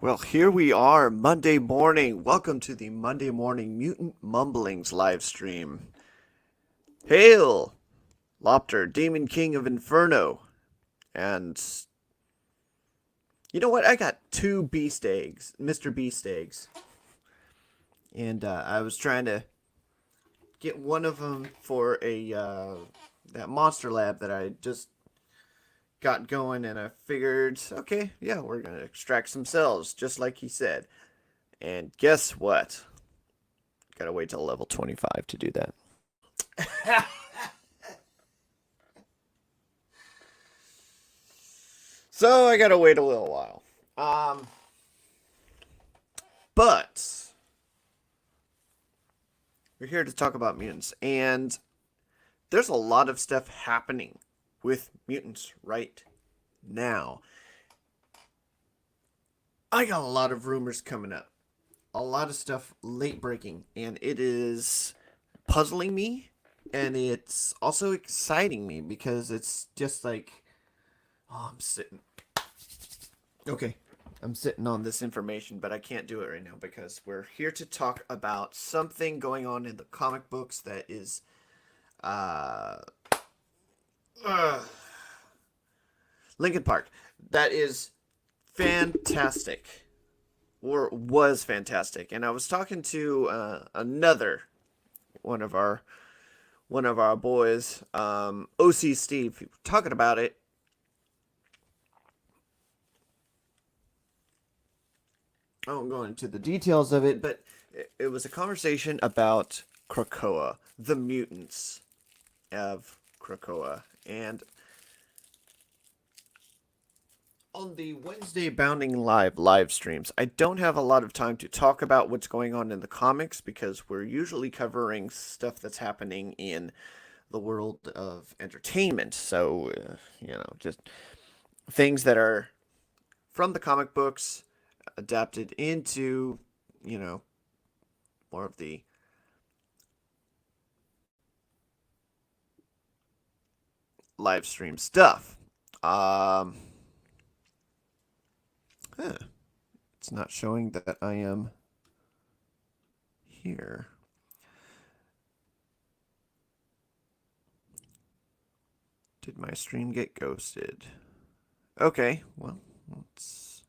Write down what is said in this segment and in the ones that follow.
Well, here we are, Monday morning. Welcome to the Monday morning Mutant Mumblings live stream. Hail, Lopter, Demon King of Inferno. And you know what? I got two beast eggs, Mr. Beast eggs. And I was trying to get one of them for that monster lab that I just got going, and I figured, okay, yeah, we're gonna extract some cells, just like he said. And guess what? Gotta wait till level 25 to do that. So I gotta wait a little while. But we're here to talk about mutants, and there's a lot of stuff happening with mutants right now. I got a lot of rumors coming up, a lot of stuff late breaking, and it is puzzling me, and it's also exciting me because it's just like, oh, I'm sitting on this information, but I can't do it right now because we're here to talk about something going on in the comic books that is uh, uh Lincoln Park. That is fantastic, or was fantastic. And I was talking to another one of our boys, OC Steve, talking about it. I won't go into the details of it, but it was a conversation about Krakoa, the mutants of Krakoa. And on the Wednesday Bounding live streams, I don't have a lot of time to talk about what's going on in the comics because we're usually covering stuff that's happening in the world of entertainment. So, just things that are from the comic books adapted into, more of the live stream stuff. It's not showing that I am here. Did my stream get ghosted? Okay, well, let's...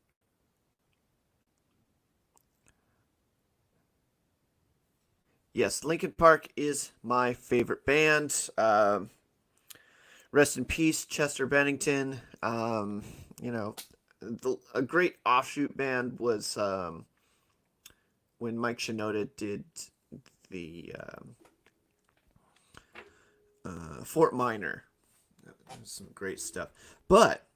Yes, Lincoln Park is my favorite band. Rest in peace, Chester Bennington. A great offshoot band was when Mike Shinoda did the Fort Minor. Some great stuff. But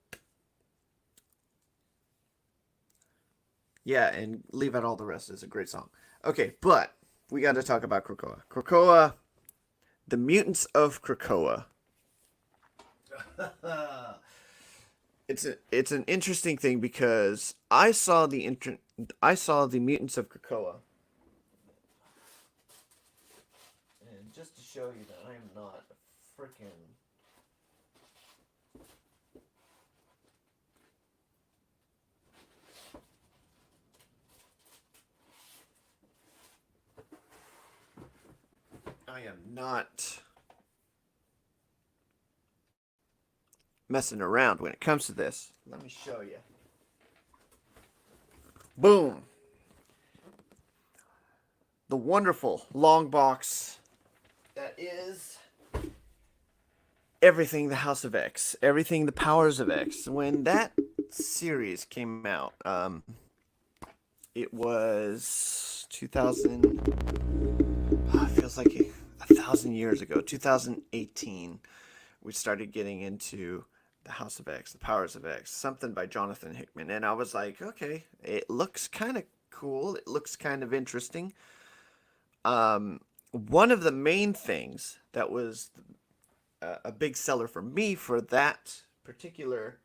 yeah, and Leave Out All the Rest is a great song. Okay, but we got to talk about Krakoa. Krakoa, the mutants of Krakoa. It's an interesting thing because I saw the mutants of Krakoa, and just to show you that I am not a freaking I am not messing around when it comes to this. Let me show you. Boom. The wonderful long box that is everything the House of X, everything the Powers of X. When that series came out, it was 2000. Oh, it feels like 1,000 years ago. 2018. We started getting into the House of X, the Powers of X, something by Jonathan Hickman, and I was like, okay, it looks kind of cool. It looks kind of interesting. One of the main things that was a big seller for me for that particular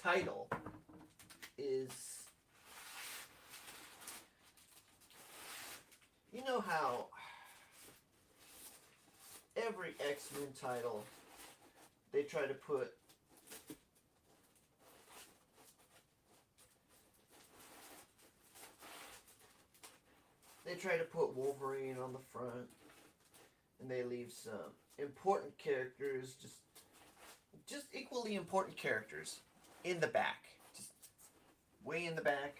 title is, you know how every X-Men title, they try to put they try to put Wolverine on the front, and they leave some important characters, just equally important characters, in the back, just way in the back,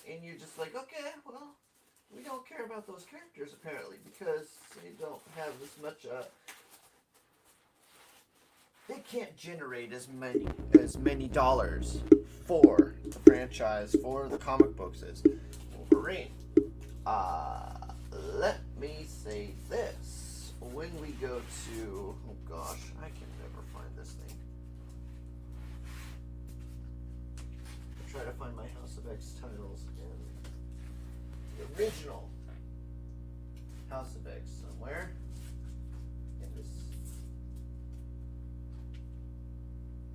and you're just like, okay, well, we don't care about those characters apparently because they don't have as much. They can't generate as many dollars for the franchise, for the comic books as Wolverine. Let me say this. When we go to... Oh gosh, I can never find this thing. I'll try to find my House of X titles in the original House of X somewhere. In this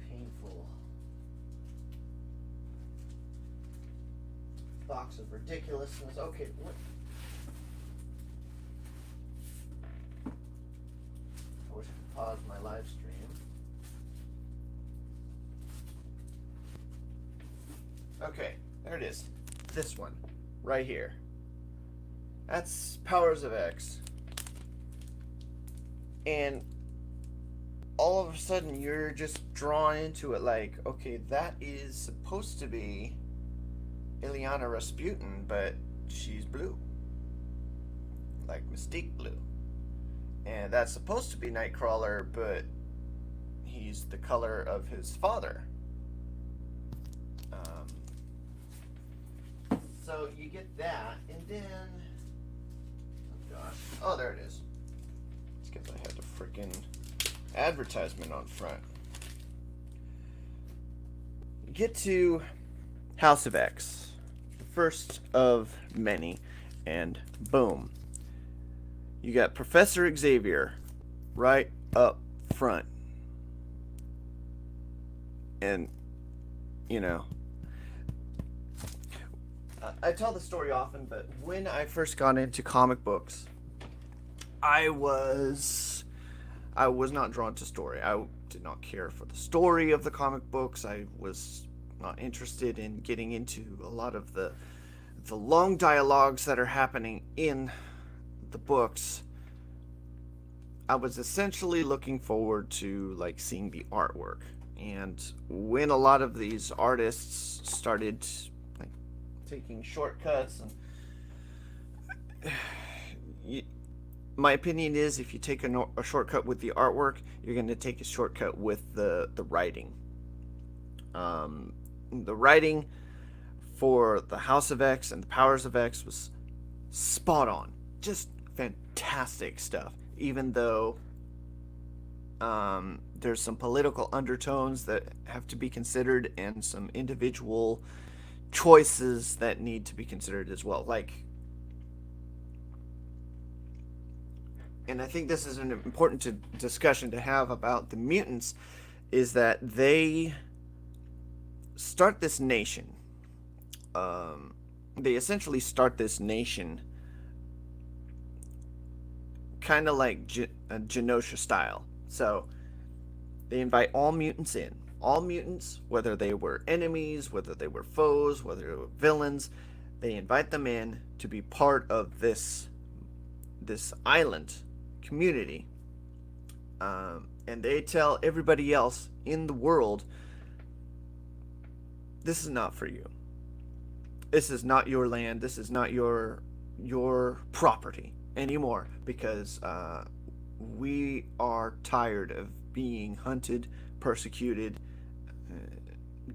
painful box of ridiculousness. Okay, what? I wish I could pause my live stream. Okay, there it is. This one, right here. That's Powers of X. And all of a sudden you're just drawn into it like, okay, that is supposed to be Illyana Rasputin, but she's blue. Like Mystique blue. And that's supposed to be Nightcrawler, but he's the color of his father. So you get that, and then... Oh gosh. Oh, there it is. It's because I had the freaking advertisement on front. You get to House of X. The first of many. And boom. You got Professor Xavier right up front. And, you know, I tell the story often, but when I first got into comic books, I was not drawn to story. I did not care for the story of the comic books. I was not interested in getting into a lot of the long dialogues that are happening in the books. I was essentially looking forward to like seeing the artwork. And when a lot of these artists started like taking shortcuts, and my opinion is if you take a shortcut with the artwork, you're going to take a shortcut with the writing. The writing for the House of X and the Powers of X was spot on. Just fantastic stuff. Even though there's some political undertones that have to be considered and some individual choices that need to be considered as well. Like, and I think this is an important discussion to have about the mutants, is that they start this nation. They essentially start this nation kind of like Genosha style. So they invite all mutants in. All mutants, whether they were enemies, whether they were foes, whether they were villains, they invite them in to be part of this island community. And they tell everybody else in the world, this is not for you. This is not your land. This is not your property anymore, because we are tired of being hunted, persecuted,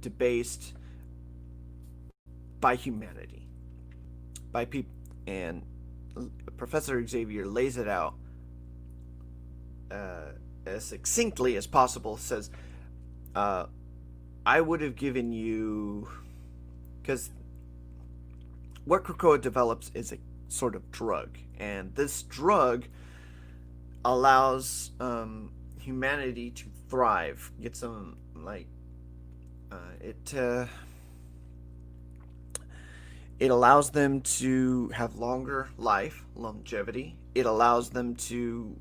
debased by humanity, by people. And Professor Xavier lays it out as succinctly as possible. Says, I would have given you, because what Krakoa develops is a sort of drug, and this drug allows humanity to thrive. Get some it allows them to have longer life, longevity. It allows them to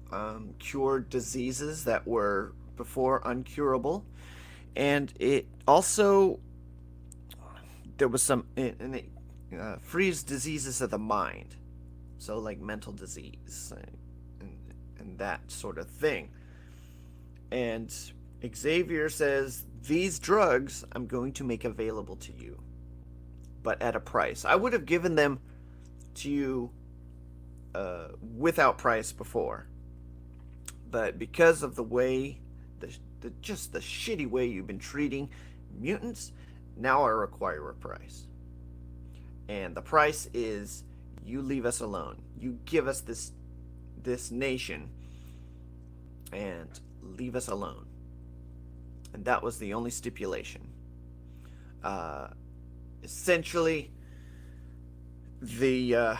cure diseases that were before uncurable, and it also there was some and it frees diseases of the mind. So like mental disease and that sort of thing. And Xavier says, these drugs I'm going to make available to you, but at a price. I would have given them to you without price before. But because of the way, just the shitty way you've been treating mutants, now I require a price. And the price is you leave us alone. You give us this nation and leave us alone. And that was the only stipulation. Essentially, the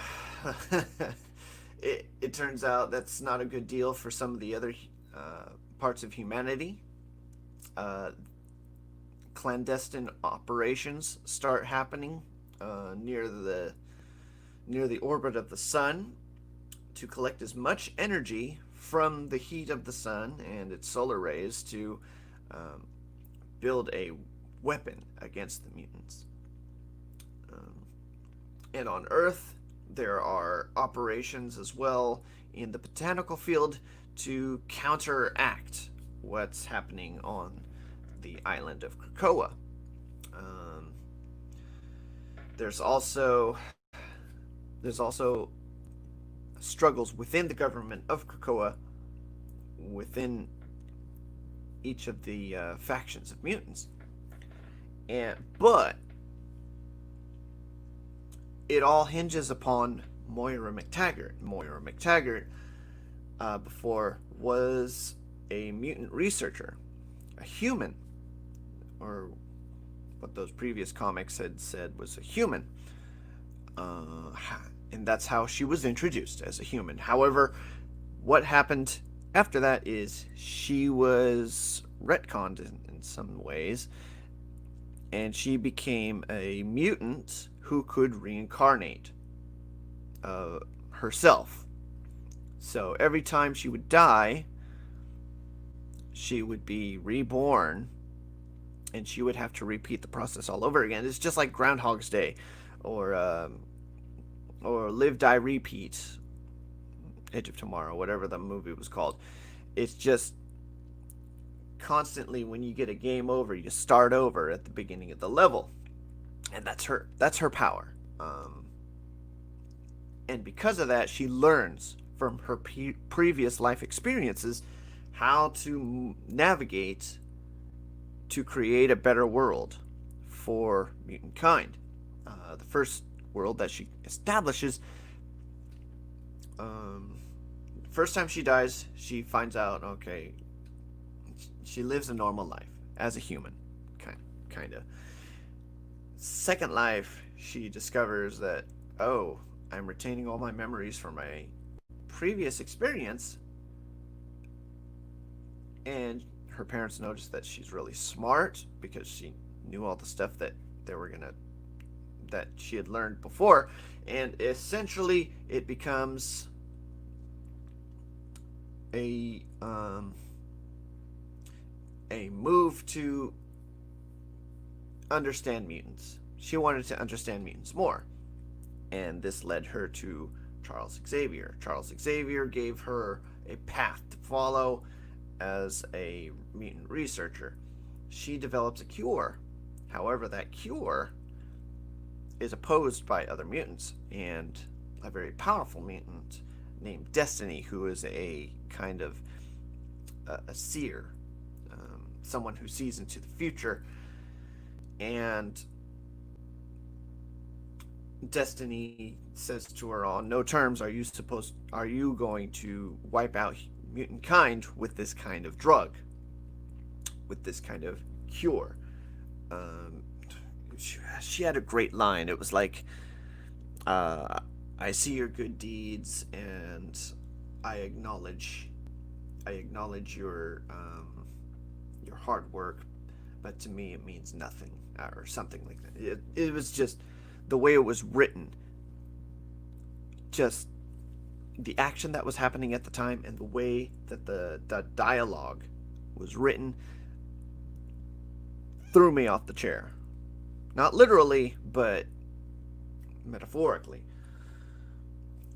it turns out that's not a good deal for some of the other parts of humanity. Clandestine operations start happening near the orbit of the sun to collect as much energy from the heat of the sun and its solar rays to build a weapon against the mutants. And on Earth, there are operations as well in the botanical field to counteract what's happening on the island of Krakoa. There's also struggles within the government of Krakoa, within each of the factions of mutants, but it all hinges upon Moira McTaggart. Moira McTaggart before was a mutant researcher, a human, or what those previous comics had said was a human. And that's how she was introduced, as a human. However, what happened after that is she was retconned in some ways, and she became a mutant who could reincarnate herself. So every time she would die, she would be reborn, and she would have to repeat the process all over again. It's just like Groundhog's Day, or Live, Die, Repeat, Edge of Tomorrow, whatever the movie was called. It's just constantly, when you get a game over, you start over at the beginning of the level, and that's her power. And because of that, she learns from her previous life experiences how to navigate to create a better world for mutant kind. The first world that she establishes, first time she dies, she finds out, okay, she lives a normal life as a human, kind of. Second life, she discovers that, oh, I'm retaining all my memories from my previous experience, and her parents notice that she's really smart because she knew all the stuff that she had learned before, and essentially it becomes a move to understand mutants. She wanted to understand mutants more, and this led her to Charles Xavier. Charles Xavier gave her a path to follow as a mutant researcher. She develops a cure. However, that cure is opposed by other mutants, and a very powerful mutant named Destiny, who is a kind of a seer, someone who sees into the future. And Destiny says to her, on no terms are you going to wipe out mutant kind with this kind of drug, with this kind of cure. She had a great line. It was like, I see your good deeds, and I acknowledge your hard work, but to me it means nothing, or something like that. It was just the way it was written, just the action that was happening at the time, and the way that the dialogue was written threw me off the chair. Not literally, but metaphorically.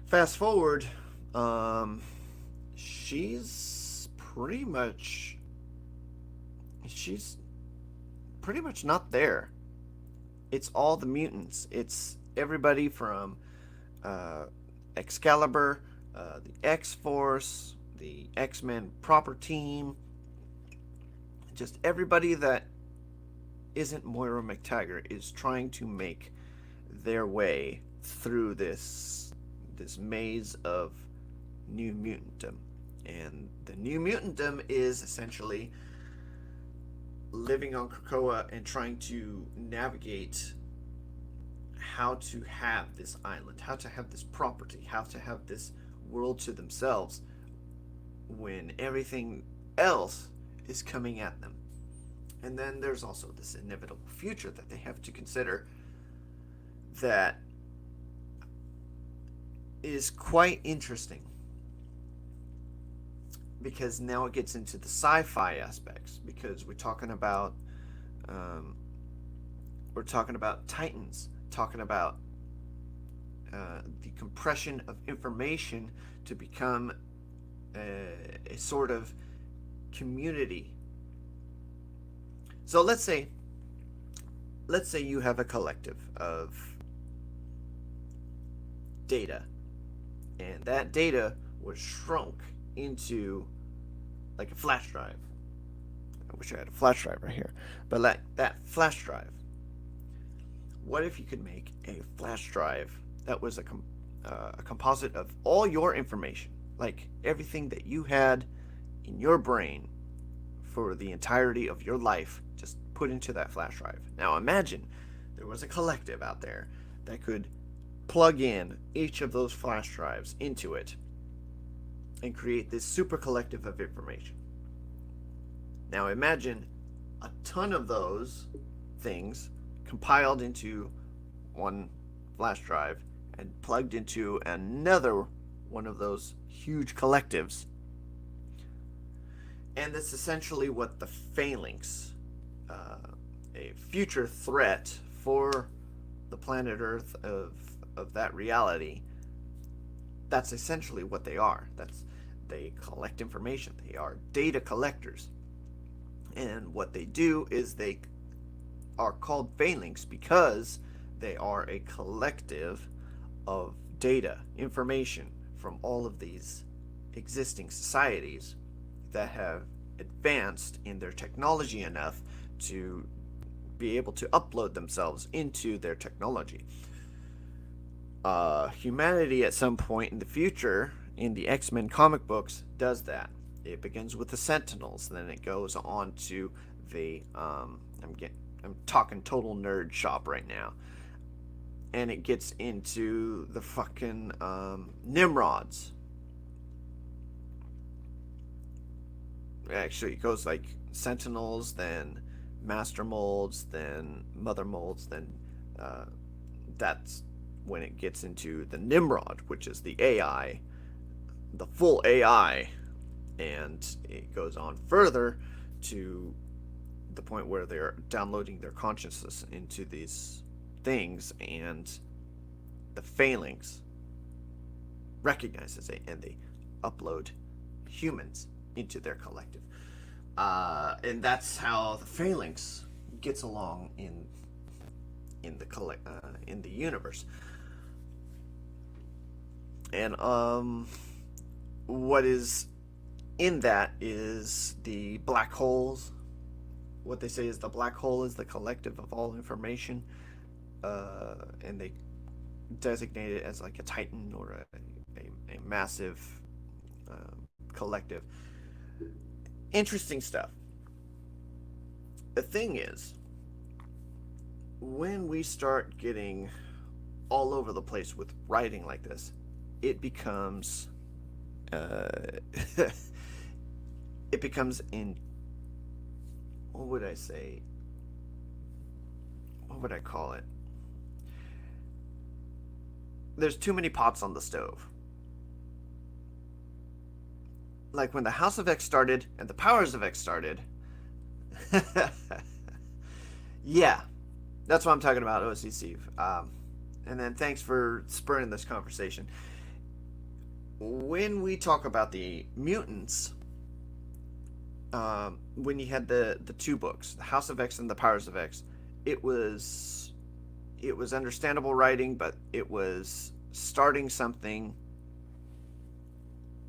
Fast forward, um, she's pretty much she's pretty much not there. It's all the mutants. It's everybody from uh, Excalibur, the X Force, the X Men proper team, just everybody that isn't Moira McTaggart is trying to make their way through this maze of New Mutantum. And the New Mutantum is essentially living on Krakoa and trying to navigate how to have this island, how to have this property, how to have this world to themselves when everything else is coming at them. And then there's also this inevitable future that they have to consider that is quite interesting, because now it gets into the sci-fi aspects, because we're talking about titans, talking about the compression of information to become a sort of community. So let's say you have a collective of data, and that data was shrunk into like a flash drive. I wish I had a flash drive right here. But like that flash drive, what if you could make a flash drive that was a composite of all your information, like everything that you had in your brain for the entirety of your life, just put into that flash drive. Now imagine there was a collective out there that could plug in each of those flash drives into it and create this super collective of information. Now imagine a ton of those things compiled into one flash drive and plugged into another one of those huge collectives. And that's essentially what the Phalanx, a future threat for the planet Earth of that reality, that's essentially what they are. They collect information. They are data collectors. And what they do is they are called Phalanx because they are a collective of data, information from all of these existing societies that have advanced in their technology enough to be able to upload themselves into their technology. Humanity at some point in the future in the X-Men comic books does that. It begins with the Sentinels, then it goes on to the I'm talking total nerd shop right now, and it gets into the fucking Nimrods. Actually, it goes like Sentinels, then Master Molds, then Mother Molds, then that's when it gets into the Nimrod, which is the AI, the full AI, and it goes on further to the point where they're downloading their consciousness into these things, and the Phalanx recognizes it, and they upload humans into their collective. And that's how the Phalanx gets along in the universe. And what is in that is the black holes. What they say is the black hole is the collective of all information, and they designate it as like a titan or a massive collective. Interesting stuff. The thing is, when we start getting all over the place with writing like this, it becomes it becomes in, what would I say? What would I call it? There's too many pots on the stove. Like when the House of X started and the Powers of X started. Yeah, that's what I'm talking about, OC Steve. And then thanks for spurring this conversation. when we talk about the mutants, when you had the two books, the House of X and the Powers of X, it was it was understandable writing, but it was starting something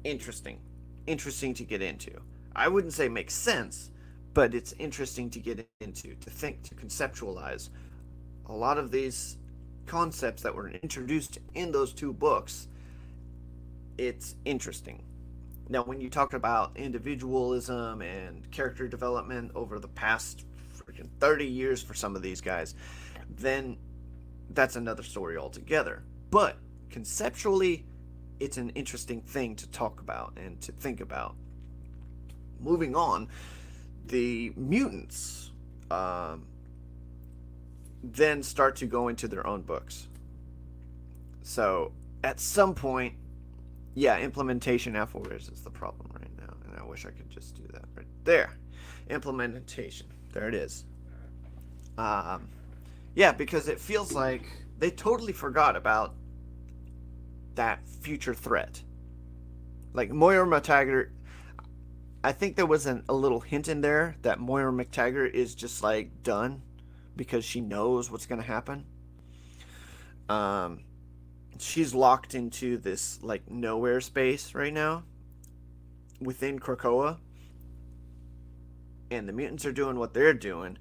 interesting, interesting to get into. I wouldn't say makes sense, but it's interesting to get into, to think, to conceptualize. A lot of these concepts that were introduced in those two books, it's interesting. Now, when you talk about individualism and character development over the past freaking 30 years for some of these guys, then that's another story altogether. But conceptually, it's an interesting thing to talk about and to think about. Moving on, the mutants then start to go into their own books. So at some point, yeah, implementation afterwards is the problem right now, and I wish I could just do that right there. Implementation, there it is. Um, yeah, because it feels like they totally forgot about that future threat. Like Moira McTaggart, I think there was a little hint in there that Moira McTaggart is just like done because she knows what's going to happen. Um, she's locked into this like nowhere space right now within Krakoa, and the mutants are doing what they're doing,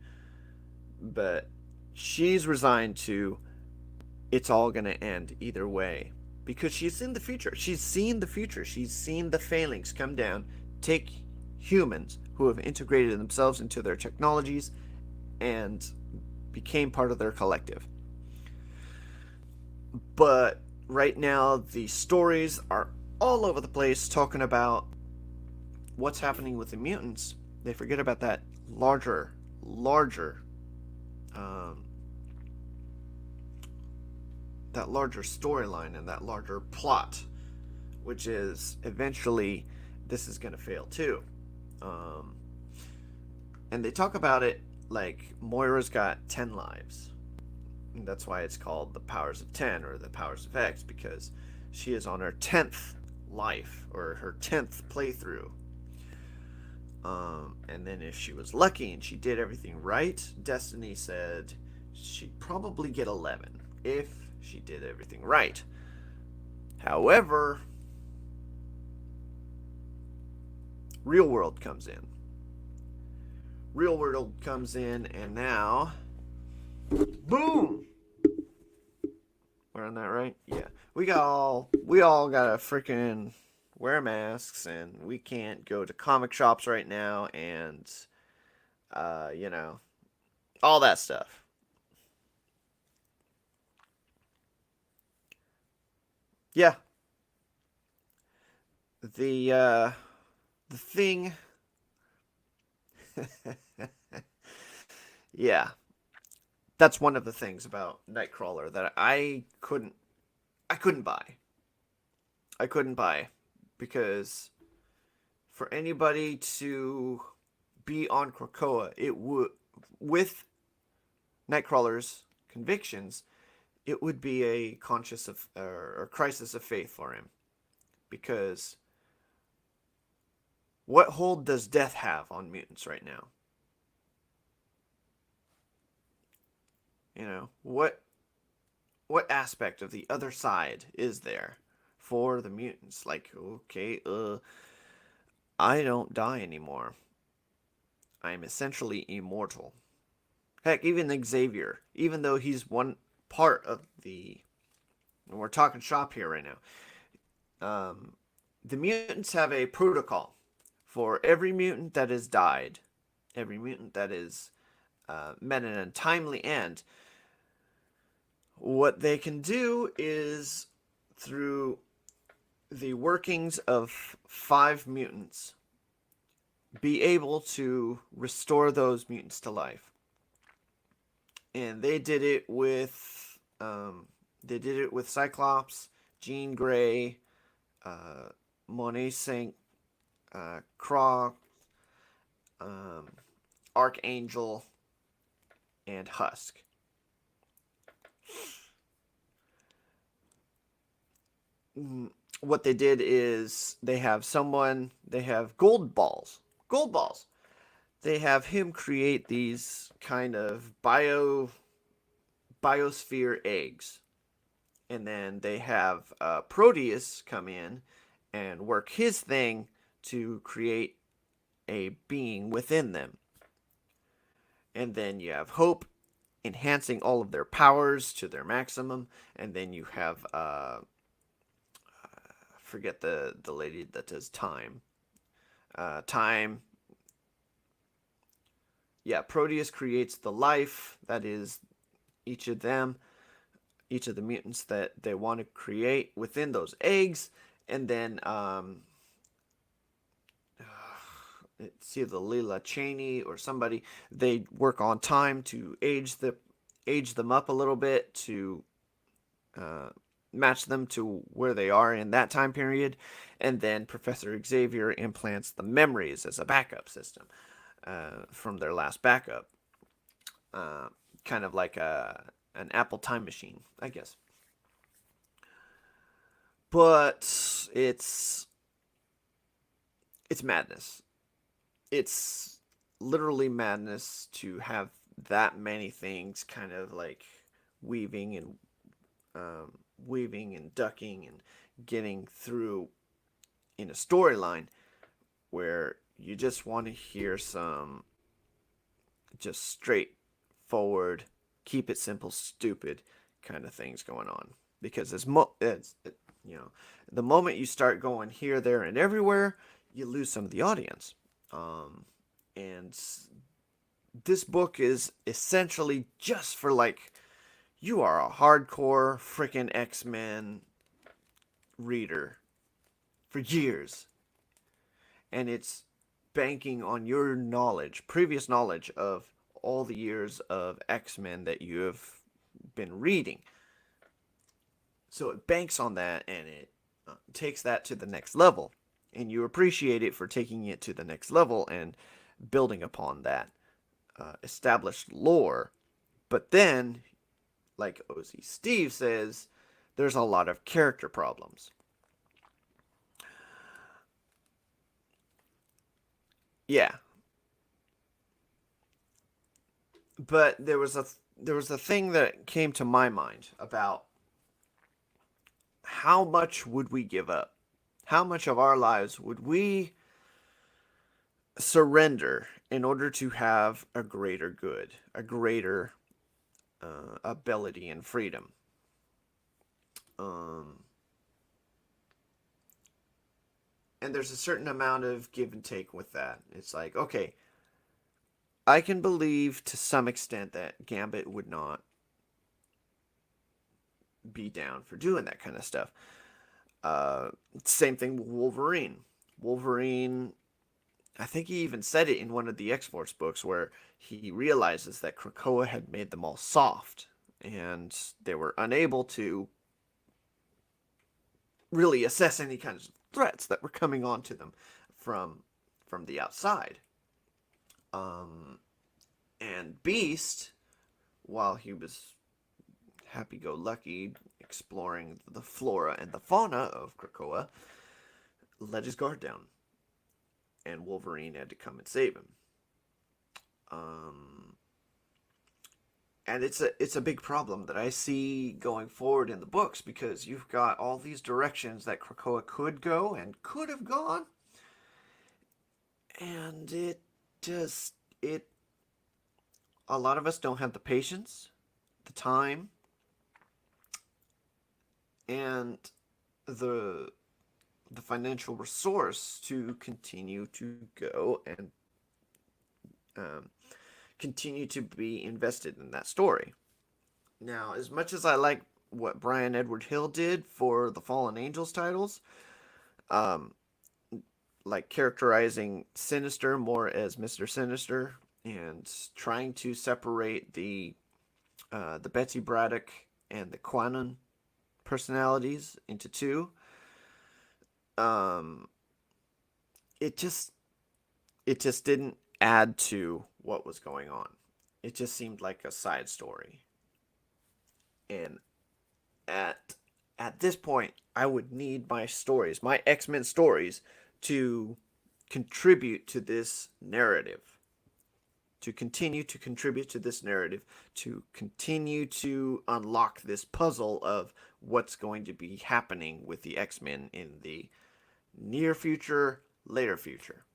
but she's resigned to it's all going to end either way because she's in the future. She's seen the future. She's seen the phalanx come down, take humans who have integrated themselves into their technologies and became part of their collective. But right now, the stories are all over the place talking about what's happening with the mutants. They forget about that larger, um, that larger storyline and that larger plot, which is eventually this is going to fail too. Um, and they talk about it like Moira's got 10 lives. And that's why it's called the Powers of 10 or the Powers of X, because she is on her 10th life or her 10th playthrough. And then if she was lucky and she did everything right, Destiny said she'd probably get 11 if she did everything right. However, Real World comes in. Real World comes in, and now, boom! We're on that right? Yeah. We all gotta freaking wear masks, and we can't go to comic shops right now, and all that stuff. Yeah. The thing. Yeah, that's one of the things about Nightcrawler that I couldn't buy. I couldn't buy because for anybody to be on Krakoa, it would with Nightcrawler's convictions, it would be a conscious of or crisis of faith for him because what hold does death have on mutants right now? What aspect of the other side is there for the mutants? Like, okay, I don't die anymore. I'm essentially immortal. Heck, even Xavier, even though he's one part of the, and we're talking shop here right now. The mutants have a protocol for every mutant that has died, every mutant that is met an untimely end. What they can do is through the workings of 5 mutants be able to restore those mutants to life. And they did it with Cyclops, Jean Grey, Monet Saint, Croc, Archangel, and Husk. what they did is they have gold balls. Gold balls. They have him create these kind of biosphere eggs. And then they have Proteus come in and work his thing to create a being within them. And then you have Hope enhancing all of their powers to their maximum. And then you have forget the lady that does time. Time. Yeah, Proteus creates the life that is each of them, each of the mutants that they want to create within those eggs, and then it's either Leela Cheney or somebody. They work on time to age them up a little bit to match them to where they are in that time period, and then Professor Xavier implants the memories as a backup system from their last backup, kind of like an Apple time machine, I guess. But it's madness. It's literally madness to have that many things kind of like weaving and weaving and ducking and getting through in a storyline where you just want to hear some just straightforward, keep it simple, stupid kind of things going on. Because the moment you start going here, there, and everywhere, you lose some of the audience. And this book is essentially just for like, you are a hardcore freaking X-Men reader for years. And it's banking on your previous knowledge of all the years of X-Men that you have been reading. So it banks on that, and it takes that to the next level. And you appreciate it for taking it to the next level and building upon that established lore. But then, like OZ Steve says, there's a lot of character problems. Yeah. But there was a thing that came to my mind about how much would we give up? How much of our lives would we surrender in order to have a greater good, a greater ability and freedom? Um, and there's a certain amount of give and take with that. It's like, okay, I can believe to some extent that Gambit would not be down for doing that kind of stuff. Same thing with Wolverine. Wolverine, I think he even said it in one of the X-Force books where he realizes that Krakoa had made them all soft and they were unable to really assess any kinds of threats that were coming onto them from the outside. And Beast, while he was happy-go-lucky exploring the flora and the fauna of Krakoa, let his guard down, and Wolverine had to come and save him. And it's a big problem that I see going forward in the books, because you've got all these directions that Krakoa could go and could have gone, and it a lot of us don't have the patience, the time, and the financial resource to continue to go and continue to be invested in that story. Now, as much as I like what Brian Edward Hill did for the Fallen Angels titles, um, like characterizing Sinister more as Mr. Sinister and trying to separate the Betsy Braddock and the Quanon personalities into two, um, it just didn't add to what was going on. It just seemed like a side story. And at At this point, I would need my stories, my X-Men stories, to contribute to this narrative, to continue to contribute to this narrative, to continue to unlock this puzzle of what's going to be happening with the X-Men in the near future, later future.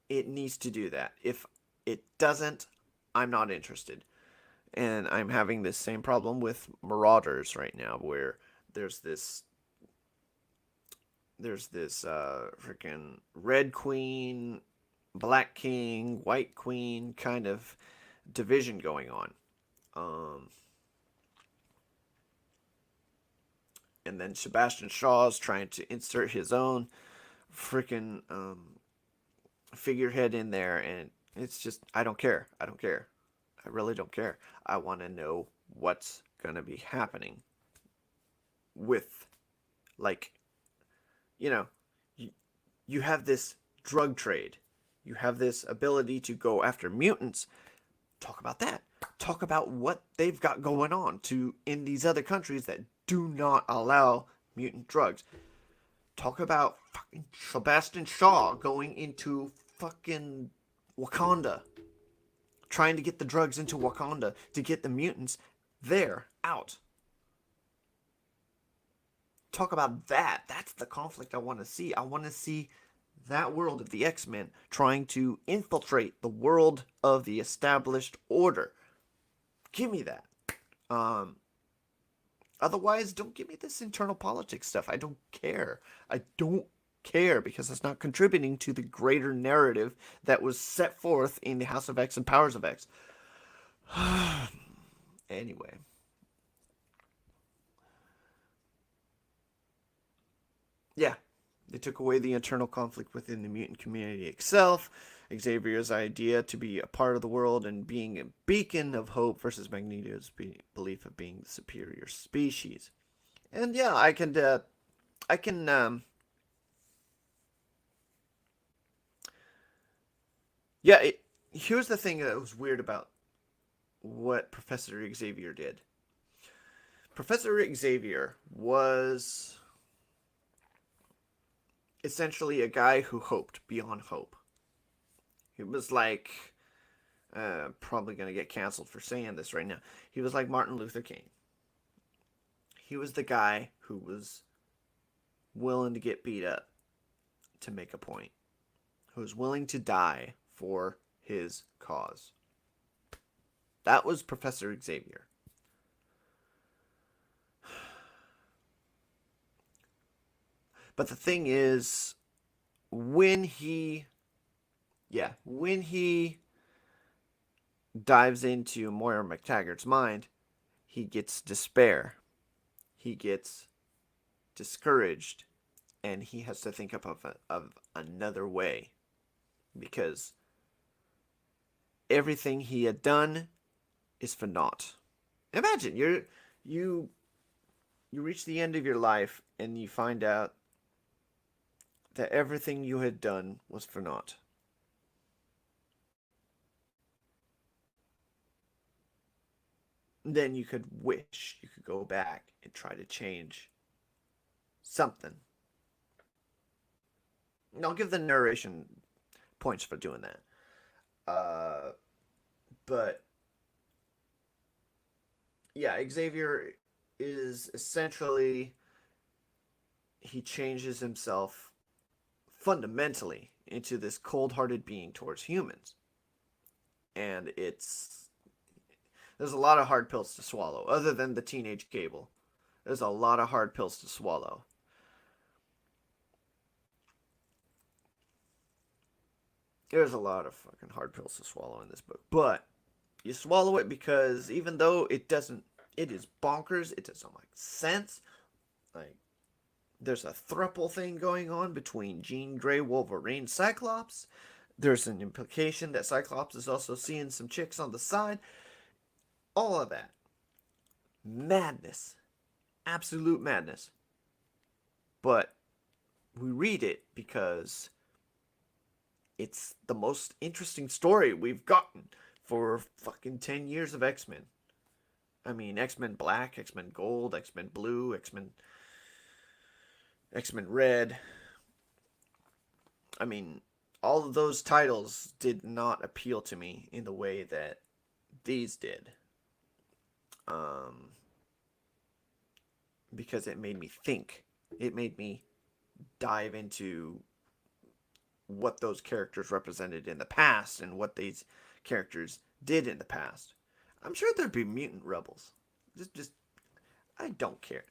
It needs to do that. If it doesn't, I'm not interested. And I'm having this same problem with Marauders right now, where there's this freaking Red Queen, Black King, White Queen kind of division going on. And then Sebastian Shaw's trying to insert his own freaking figurehead in there, and it's just, I don't care. I don't care. I really don't care. I want to know what's going to be happening with, like, you know, you have this drug trade. You have this ability to go after mutants. Talk about that. Talk about what they've got going on in these other countries that do not allow mutant drugs. Talk about fucking Sebastian Shaw going into fucking Wakanda, trying to get the drugs into Wakanda to get the mutants there, out. Talk about that. That's the conflict I want to see. I want to see that world of the X-Men trying to infiltrate the world of the established order. Give me that. Otherwise, don't give me this internal politics stuff. I don't care. I don't care because it's not contributing to the greater narrative that was set forth in the House of X and Powers of X. Anyway. Yeah, they took away the internal conflict within the mutant community itself. Xavier's idea to be a part of the world and being a beacon of hope versus Magneto's belief of being the superior species. And yeah, here's the thing that was weird about what Professor Xavier did. Professor Xavier was essentially a guy who hoped beyond hope. He was like, probably going to get canceled for saying this right now. He was like Martin Luther King. He was the guy who was willing to get beat up to make a point, who was willing to die for his cause. That was Professor Xavier. But the thing is, when he dives into Moira McTaggart's mind, he gets despair. He gets discouraged, and he has to think of another way, because everything he had done is for naught. Imagine you reach the end of your life and you find out that everything you had done was for naught. Then you could wish you could go back and try to change something. And I'll give the narration points for doing that. But yeah, Xavier is essentially, he changes himself fundamentally into this cold-hearted being towards humans. And there's a lot of hard pills to swallow, other than the teenage Cable. There's a lot of hard pills to swallow. There's a lot of fucking hard pills to swallow in this book. But you swallow it because even though it is bonkers, it doesn't make sense. Like, there's a thruple thing going on between Jean Grey, Wolverine, Cyclops. There's an implication that Cyclops is also seeing some chicks on the side. All of that. Madness. Absolute madness. But we read it because it's the most interesting story we've gotten for fucking 10 years of X-Men. I mean, X-Men Black, X-Men Gold, X-Men Blue, X-Men Red. I mean, all of those titles did not appeal to me in the way that these did. Um, because it made me think. It made me dive into what those characters represented in the past and what these characters did in the past. I'm sure there'd be mutant rebels. Just I don't care.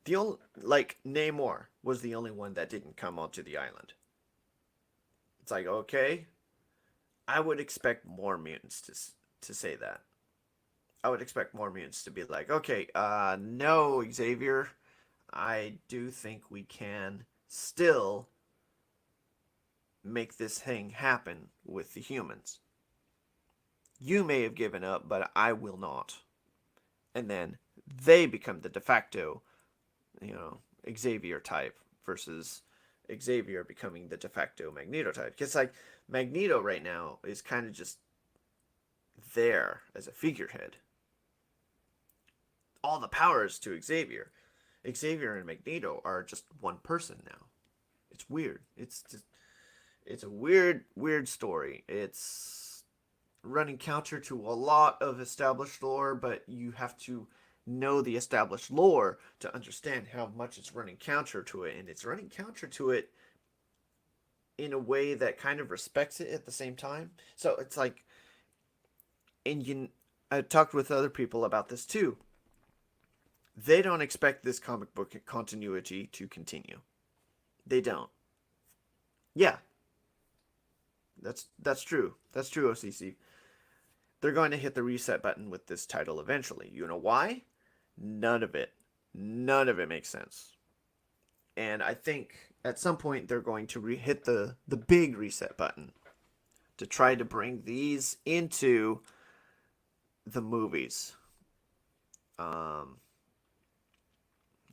The only like Namor was the only one that didn't come onto the island. It's like okay, I would expect more mutants to say that. I would expect more mutants to be like, okay, no, Xavier, I do think we can still make this thing happen with the humans. You may have given up, but I will not. And then they become the de facto, you know, Xavier type versus Xavier becoming the de facto Magneto type. Because, like, Magneto right now is kind of just there as a figurehead. All the powers to Xavier. Xavier and Magneto are just one person now. It's weird. It's a weird story. It's running counter to a lot of established lore, but you have to know the established lore to understand how much it's running counter to it, and it's running counter to it in a way that kind of respects it at the same time. So it's like, and I talked with other people about this too. They don't expect this comic book continuity to continue. They don't. Yeah, that's true. That's true, OCC. They're going to hit the reset button with this title eventually. You know why? None of it. None of it makes sense. And I think at some point they're going to hit the big reset button to try to bring these into the movies.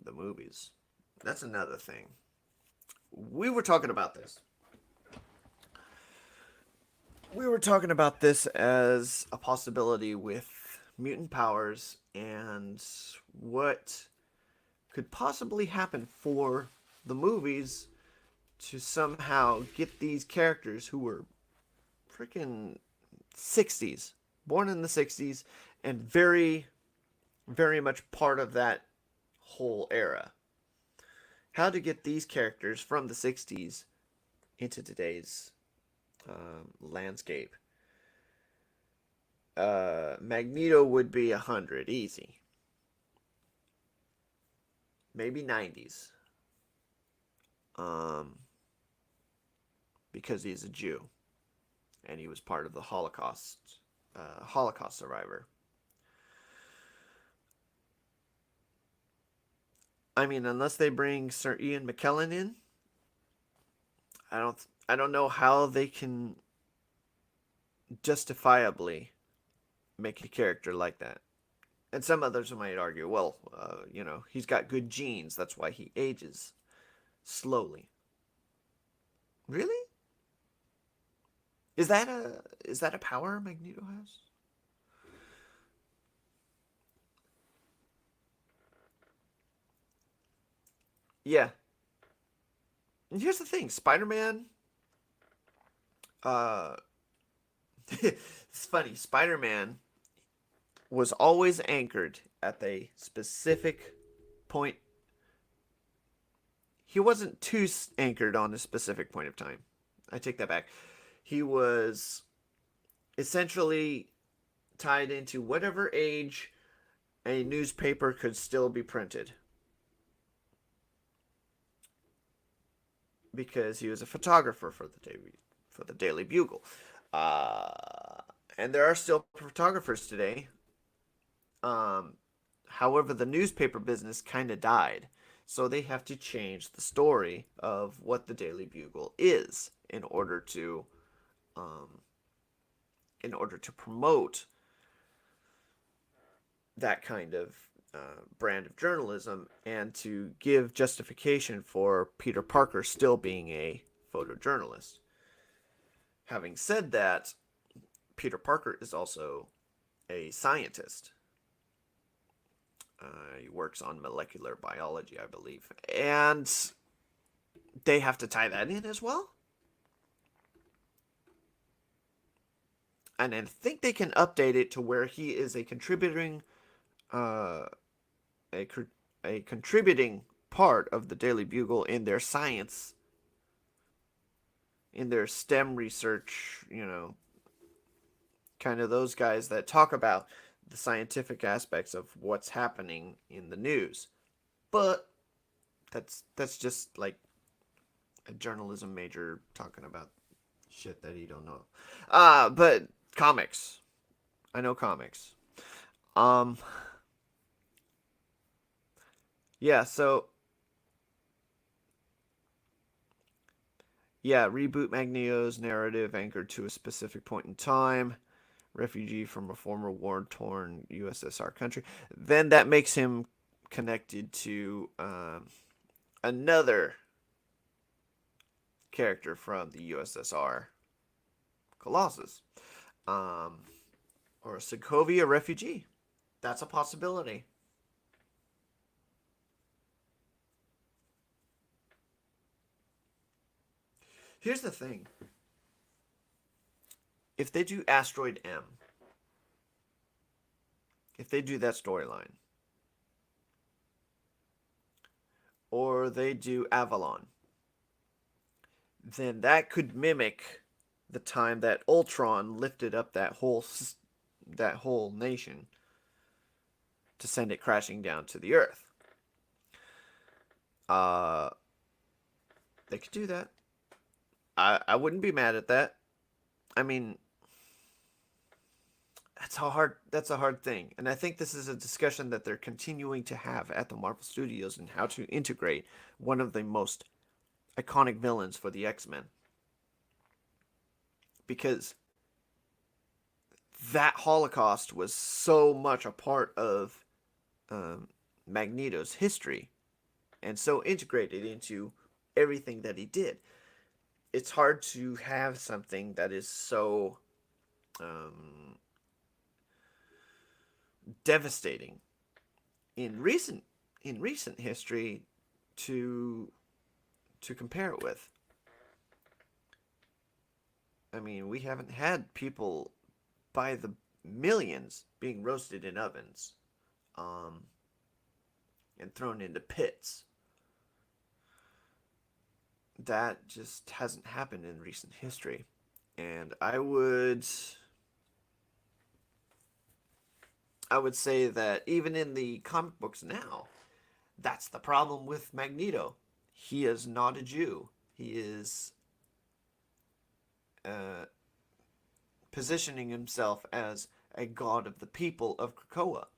The movies. That's another thing. We were talking about this. We were talking about this as a possibility with mutant powers and what could possibly happen for the movies to somehow get these characters who were freaking 60s, born in the 60s, and very, very much part of that whole era. How to get these characters from the 60s into today's landscape. Magneto would be 100, easy. Maybe 90s. Because he's a Jew. And he was part of the Holocaust survivor. I mean, unless they bring Sir Ian McKellen in, I don't know how they can justifiably make a character like that. And some others might argue, well, he's got good genes. That's why he ages slowly. Really? Is that a power Magneto has? Yeah. And here's the thing, Spider-Man. Uh, it's funny. Spider-Man was always anchored at a specific point. He wasn't too anchored on a specific point of time. I take that back. He was essentially tied into whatever age a newspaper could still be printed. Because he was a photographer for the Daily Bugle. And there are still photographers today. However, the newspaper business kind of died. So they have to change the story of what the Daily Bugle is in order to promote that kind of brand of journalism and to give justification for Peter Parker still being a photojournalist. Having said that, Peter Parker is also a scientist. He works on molecular biology, I believe. And they have to tie that in as well. And I think they can update it to where he is a contributing uh, a, a contributing part of the Daily Bugle in their science, in their STEM research, kind of those guys that talk about the scientific aspects of what's happening in the news. But that's just like a journalism major talking about shit that he don't know. But comics. I know comics. Um yeah, so yeah, reboot Magneto's narrative anchored to a specific point in time. Refugee from a former war-torn USSR country. Then that makes him connected to another character from the USSR, Colossus, um, or a Sokovia refugee. That's a possibility. Here's the thing. If they do Asteroid M, if they do that storyline, or they do Avalon, then that could mimic the time that Ultron lifted up that whole nation to send it crashing down to the Earth. Uh, they could do that. I wouldn't be mad at that. I mean, that's a hard thing, and I think this is a discussion that they're continuing to have at the Marvel Studios and how to integrate one of the most iconic villains for the X-Men, because that Holocaust was so much a part of Magneto's history and so integrated into everything that he did. It's hard to have something that is so devastating in recent history to compare it with. I mean, we haven't had people by the millions being roasted in ovens, um, and thrown into pits. That just hasn't happened in recent history, and I would say that even in the comic books now, that's the problem with Magneto. He is not a Jew. He is uh, positioning himself as a god of the people of Krakoa,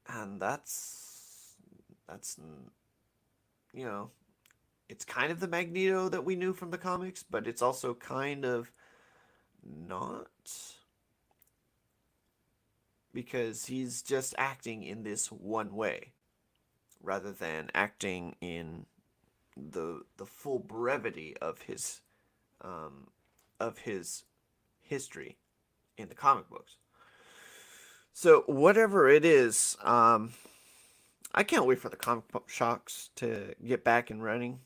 and that's you know it's kind of the Magneto that we knew from the comics, but it's also kind of not, because he's just acting in this one way rather than acting in the full brevity um, of his history in the comic books. So whatever it is, I can't wait for the comic book shocks to get back and running.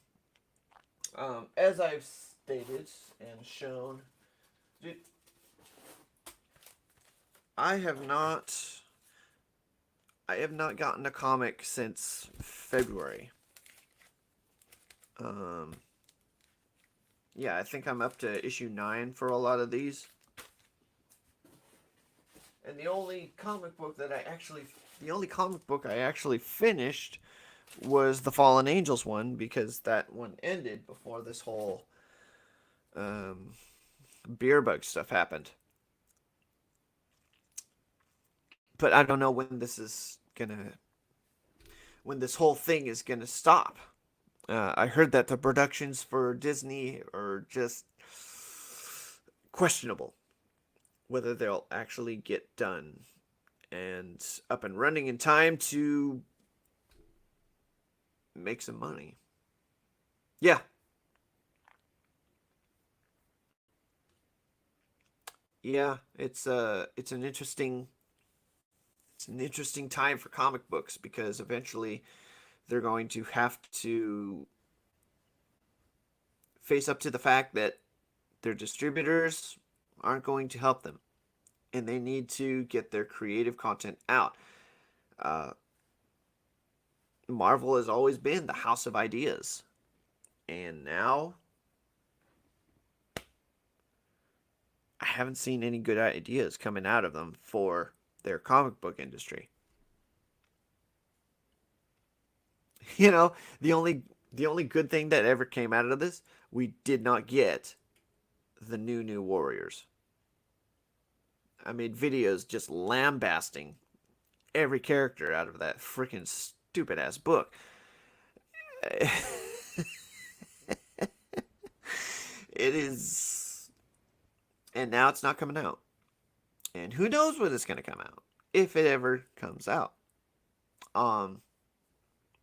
As I've stated and shown, dude, I have not I have not gotten a comic since February. Um, yeah, I think I'm up to issue 9 for a lot of these. And the only comic book I actually finished was the Fallen Angels one, because that one ended before this whole um, beer bug stuff happened. But I don't know when this whole thing is gonna stop. I heard that the productions for Disney are just questionable, whether they'll actually get done and up and running in time to make some money. Yeah, yeah, it's an interesting It's an interesting time for comic books because eventually they're going to have to face up to the fact that their distributors aren't going to help them, and they need to get their creative content out. Uh, Marvel has always been the house of ideas, and now I haven't seen any good ideas coming out of them for their comic book industry. You know, the only good thing that ever came out of this, we did not get the new Warriors. I made videos just lambasting every character out of that freaking stupid ass book. It is, and now it's not coming out. And who knows when it's going to come out, if it ever comes out. But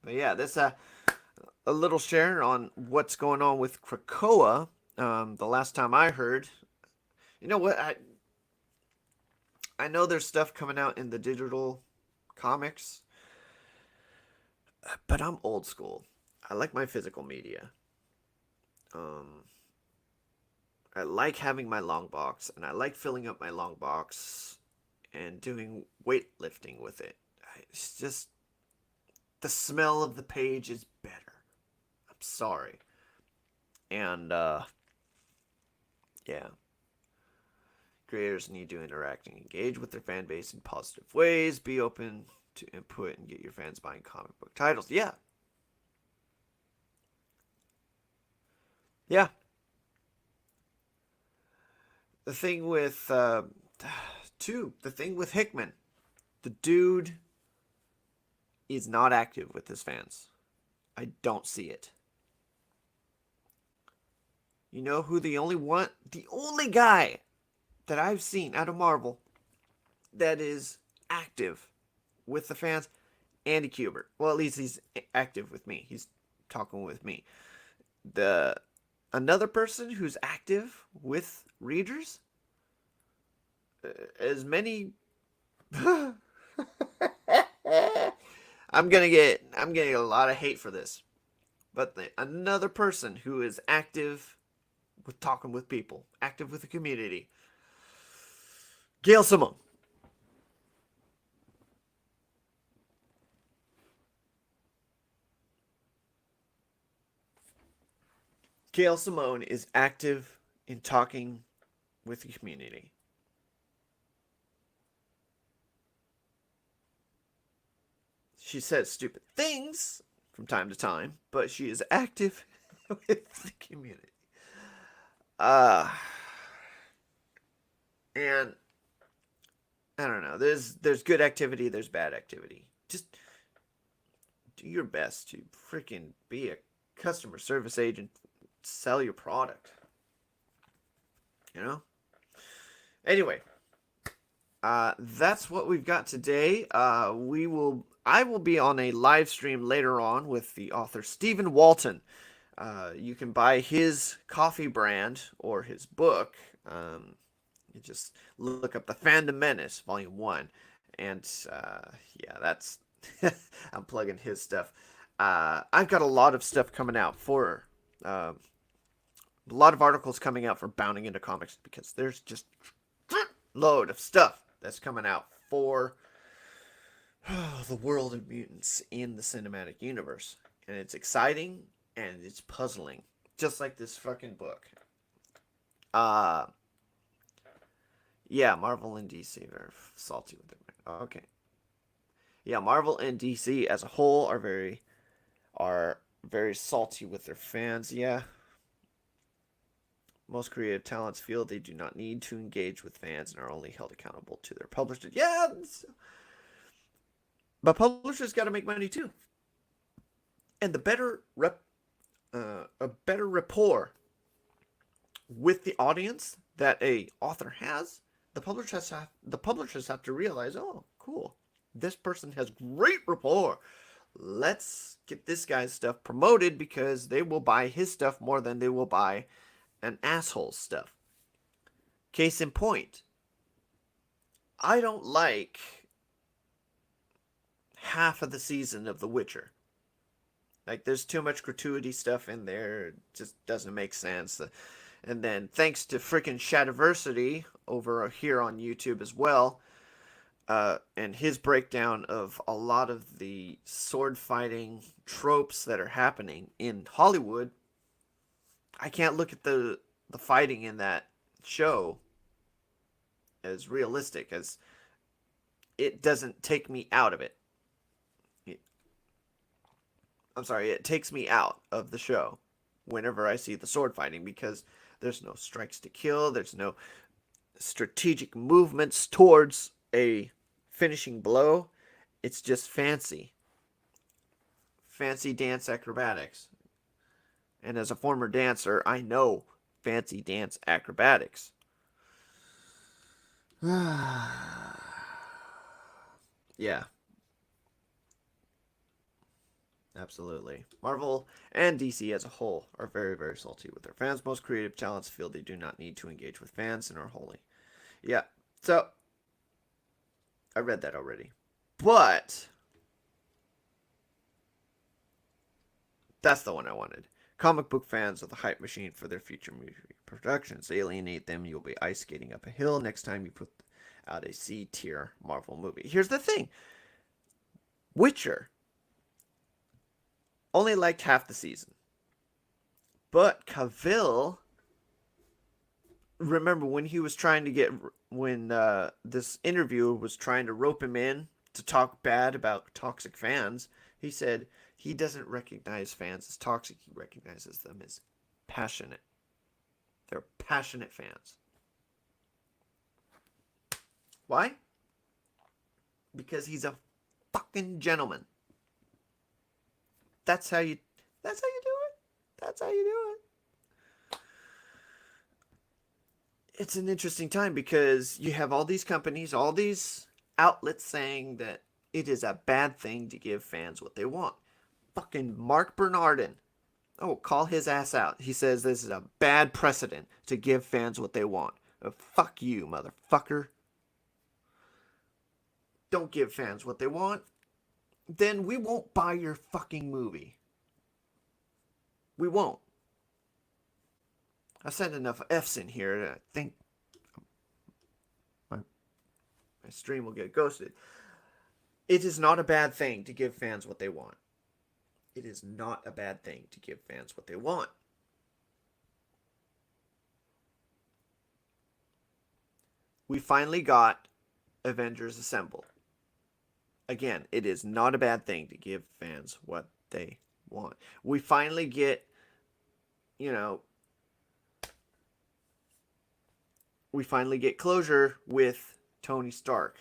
yeah, that's a little share on what's going on with Krakoa. The last time I heard, you know what, I know there's stuff coming out in the digital comics, but I'm old school. I like my physical media. I like having my long box, and I like filling up my long box and doing weightlifting with it. It's just the smell of the page is better. I'm sorry. And yeah. Creators need to interact and engage with their fan base in positive ways, be open to input, and get your fans buying comic book titles. Yeah. Yeah. The thing with the thing with Hickman, the dude is not active with his fans. I don't see it. You know who the only guy that I've seen out of Marvel that is active with the fans? Andy Kubert. Well, at least he's active with me. He's talking with me. Another person who's active with readers, as many. I'm getting a lot of hate for this, but another person who is active with talking with people, active with the community, Gail Simone. Gail Simone is active in talking with the community. She says stupid things from time to time, but she is active with the community. And I don't know. There's good activity, there's bad activity. Just do your best to freaking be a customer service agent, sell your product. You know? Anyway, that's what we've got today. I will be on a live stream later on with the author Stephen Walton. You can buy his coffee brand or his book. You just look up The Fandom Menace, Volume 1. And yeah, that's I'm plugging his stuff. I've got a lot of stuff coming out for a lot of articles coming out for Bounding into Comics, because there's just a load of stuff that's coming out for the world of mutants in the cinematic universe. And it's exciting and it's puzzling, just like this fucking book. Yeah, Marvel and DC are salty with it. Okay. Yeah, Marvel and DC as a whole are very salty with their fans. Yeah. Most creative talents feel they do not need to engage with fans and are only held accountable to their publishers. Yeah, but publishers got to make money too. And a better rapport with the audience that a author has, the publishers have to realize, oh, cool, this person has great rapport. Let's get this guy's stuff promoted, because they will buy his stuff more than they will buy an asshole's stuff. Case in point, I don't like half of the season of The Witcher. Like, there's too much gratuity stuff in there. It just doesn't make sense. And then, thanks to freaking Shadiversity over here on YouTube as well, and his breakdown of a lot of the sword fighting tropes that are happening in Hollywood, I can't look at the fighting in that show as realistic, as it doesn't take me out of it. I'm sorry, it takes me out of the show whenever I see the sword fighting, because there's no strikes to kill, there's no strategic movements towards a finishing blow. It's just fancy dance acrobatics. And as a former dancer, I know fancy dance acrobatics. Yeah. Absolutely. Marvel and DC as a whole are very, very salty with their fans. Most creative talents feel they do not need to engage with fans and are wholly. Yeah. So, I read that already. But, that's the one I wanted. Comic book fans are the hype machine for their future movie productions. Alienate them, you'll be ice skating up a hill next time you put out a C-tier Marvel movie. Here's the thing. Witcher only liked half the season. But Cavill, remember when he was trying to get, when this interviewer was trying to rope him in to talk bad about toxic fans, he said he doesn't recognize fans as toxic. He recognizes them as passionate. They're passionate fans. Why? Because he's a fucking gentleman. That's how you do it. That's how you do it. It's an interesting time because you have all these companies, all these outlets saying that it is a bad thing to give fans what they want. Fucking Mark Bernardin. Oh, call his ass out. He says this is a bad precedent to give fans what they want. Fuck you, motherfucker. Don't give fans what they want. Then we won't buy your fucking movie. We won't. I said enough F's in here that I think my stream will get ghosted. It is not a bad thing to give fans what they want. It is not a bad thing to give fans what they want. We finally got Avengers Assemble. Again, it is not a bad thing to give fans what they want. We finally get, we finally get closure with Tony Stark.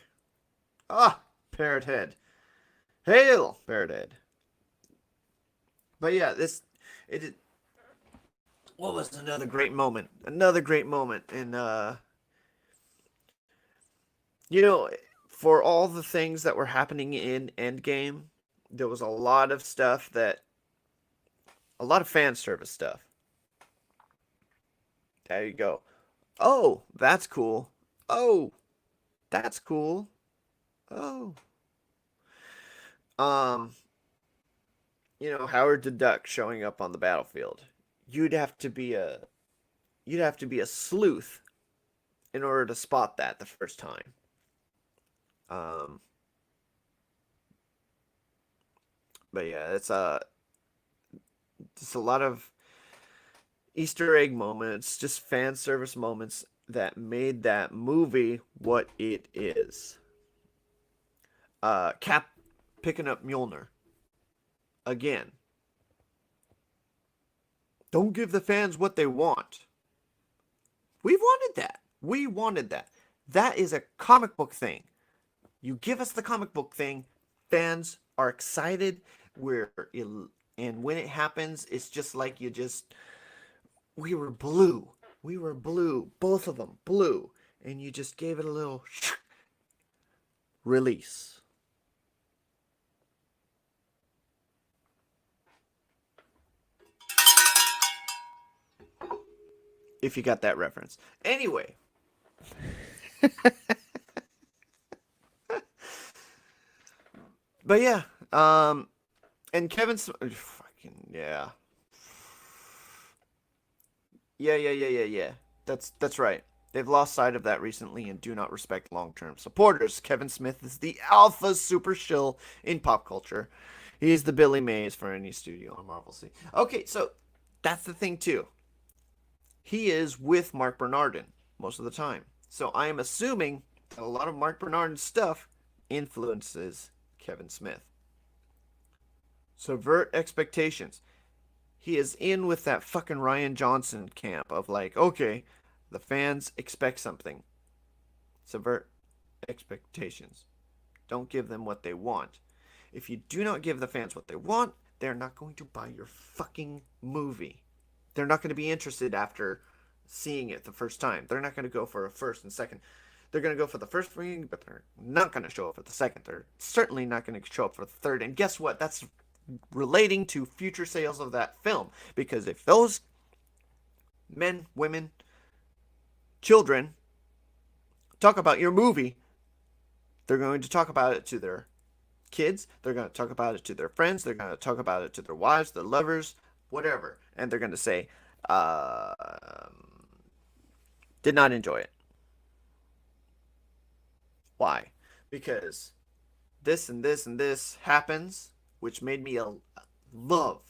Ah, Parrot Head. Hail, Parrot Head. But yeah, what was another great moment? Another great moment. And, for all the things that were happening in Endgame, there was a lot of stuff a lot of fan service stuff. There you go. Oh, that's cool. Oh, that's cool. Oh. Howard the Duck showing up on the battlefield. You'd have to be a sleuth in order to spot that the first time. But yeah, it's just a lot of Easter egg moments, just fan service moments that made that movie what it is. Cap picking up Mjolnir. Again. Don't give the fans what they want. We wanted that. We wanted that. That is a comic book thing. You give us the comic book thing, fans are excited. And when it happens, it's just like we were blue. We were blue. Both of them blue. And you just gave it a little release. If you got that reference. Anyway. But yeah, and fucking yeah, yeah. That's right. They've lost sight of that recently and do not respect long-term supporters. Kevin Smith is the alpha super shill in pop culture. He's the Billy Mays for any studio on Marvel. See, okay, so that's the thing too. He is with Mark Bernardin most of the time, so I am assuming that a lot of Mark Bernardin's stuff influences Kevin Smith. Subvert expectations. He is in with that fucking Ryan Johnson camp of like, okay, the fans expect something. Subvert expectations. Don't give them what they want. If you do not give the fans what they want, they're not going to buy your fucking movie. They're not going to be interested after seeing it the first time. They're not going to go for a first and second. They're going to go for the first reading, but they're not going to show up for the second. They're certainly not going to show up for the third. And guess what? That's relating to future sales of that film. Because if those men, women, children talk about your movie, they're going to talk about it to their kids. They're going to talk about it to their friends. They're going to talk about it to their wives, their lovers, whatever. And they're going to say, did not enjoy it. Why? Because this and this and this happens, which made me love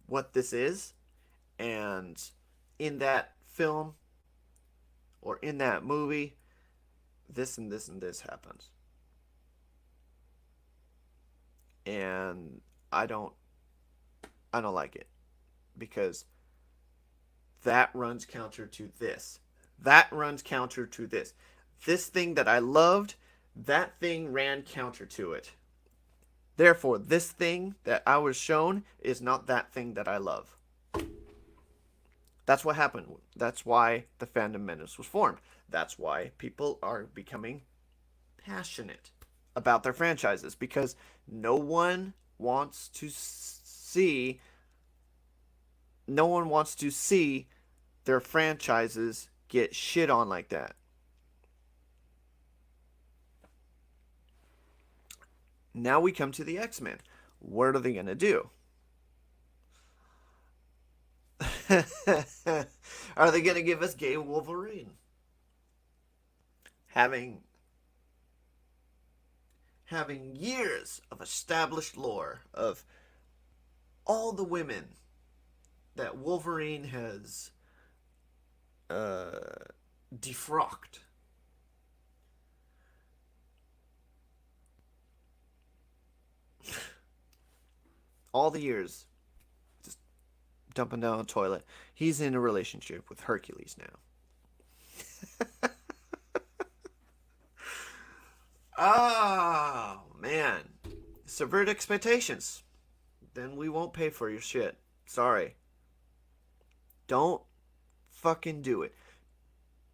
what this is. And in that film or in that movie, this and this and this happens. And I don't like it because that runs counter to this. That runs counter to this. This thing that I loved, that thing ran counter to it. Therefore, this thing that I was shown is not that thing that I love. That's what happened. That's why the Fandom Menace was formed. That's why people are becoming passionate about their franchises because no one wants to see their franchises get shit on like that. Now we come to the X-Men. What are they going to do? Are they going to give us gay Wolverine? Having years of established lore of all the women that Wolverine has defrocked. All the years just dumping down the toilet. He's in a relationship with Hercules now. Oh, man. Subvert expectations. Then we won't pay for your shit. Sorry. Don't fucking do it.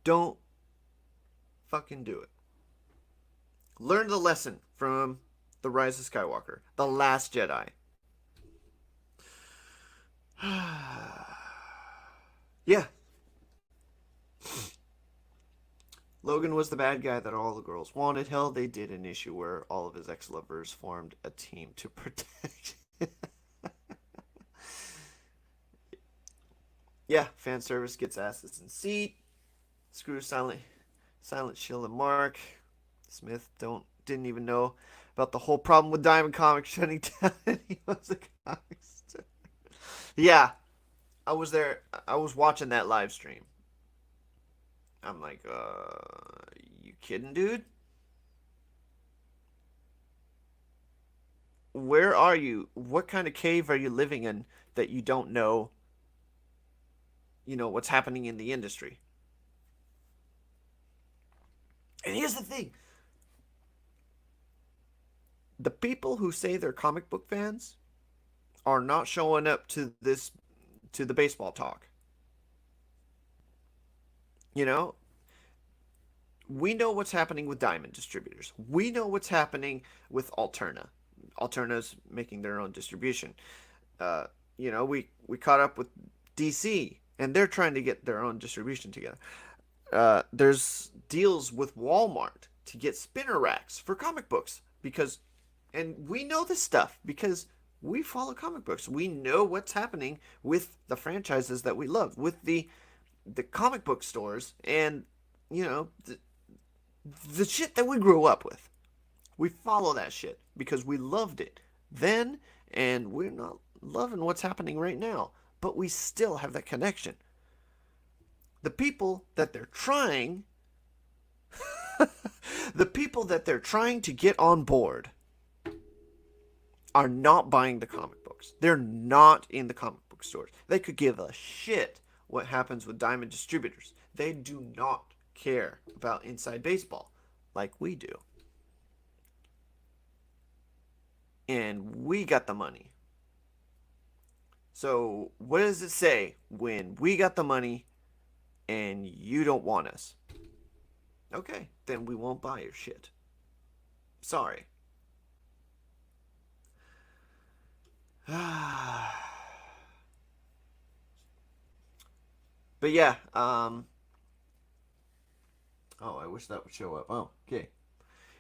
Don't fucking do it. Learn the lesson from The Rise of Skywalker. The Last Jedi. Yeah. Logan was the bad guy that all the girls wanted. Hell, they did an issue where all of his ex-lovers formed a team to protect. Yeah, fan service gets asses in seat. Screw Silent Shill and Mark. Smith didn't even know about the whole problem with Diamond Comics shutting down. He was a comics. Yeah, I was there. I was watching that live stream. I'm like, you kidding, dude? Where are you? What kind of cave are you living in that you don't know, what's happening in the industry? And here's the thing. The people who say they're comic book fans are not showing up to the baseball talk. We know what's happening with Diamond distributors. We know what's happening with Alterna. Alterna's making their own distribution. We caught up with DC, and they're trying to get their own distribution together. There's deals with Walmart to get spinner racks for comic books because And we know this stuff because we follow comic books. We know what's happening with the franchises that we love, with the comic book stores, and you know the shit that we grew up with. We follow that shit because we loved it then, and we're not loving what's happening right now. But we still have that connection. The people that they're trying, the people that they're trying to get on board are not buying the comic books. They're not in the comic book stores. They could give a shit what happens with Diamond Distributors. They do not care about inside baseball like we do. And we got the money. So, what does it say when we got the money and you don't want us? Okay, then we won't buy your shit. Sorry. But yeah, oh, I wish that would show up. Oh, okay.